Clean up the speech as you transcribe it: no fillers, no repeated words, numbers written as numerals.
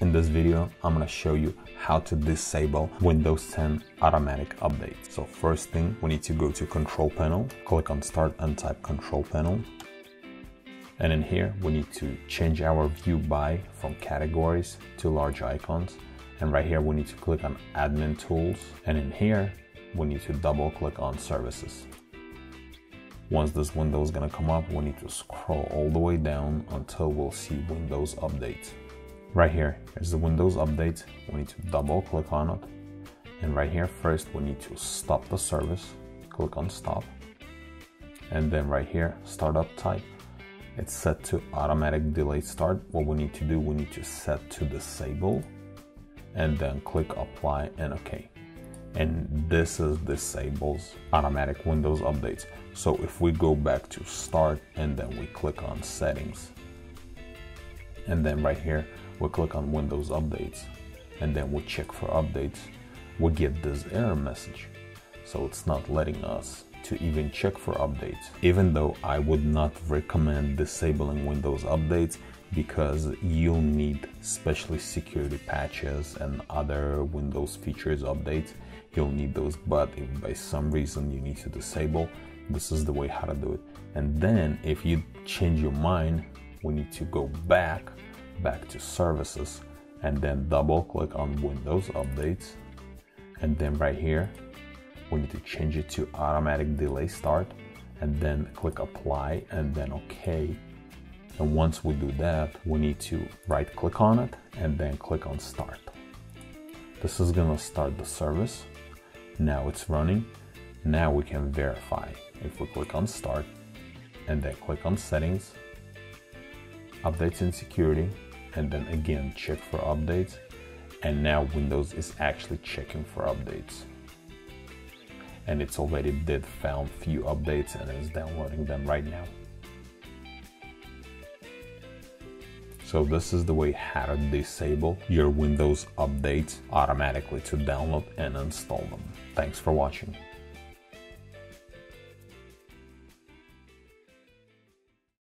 In this video, I'm going to show you how to disable Windows 10 automatic updates. So first thing, we need to go to Control Panel, click on Start and type Control Panel. And in here, we need to change our view by from categories to large icons. And right here, we need to click on Admin Tools. And in here, we need to double click on Services. Once this window is going to come up, we need to scroll all the way down until we'll see Windows Update. Right here is the Windows Update. We need to double click on it. And right here, first, we need to stop the service. Click on Stop. And then right here, Startup Type. It's set to Automatic Delay Start. What we need to do, we need to set to Disable. And then click Apply and OK. And this is disables automatic Windows updates. So if we go back to Start and then we click on Settings, and then right here we click on Windows Updates, and then we check for updates, we get this error message. So it's not letting us to even check for updates, even though I would not recommend disabling Windows updates, because you'll need especially security patches and other Windows features updates. You'll need those, but if by some reason you need to disable, this is the way how to do it. And then if you change your mind, we need to go back to Services and then double click on Windows Updates. And then right here, we need to change it to Automatic Delay Start and then click Apply and then OK. And once we do that, we need to right click on it and then click on Start. This is gonna start the service. Now it's running. Now we can verify. If we click on Start and then click on Settings, Updates and Security, and then again check for updates. And now Windows is actually checking for updates. And it's already found few updates and is downloading them right now. So this is the way how to disable your Windows updates automatically to download and install them. Thanks for watching.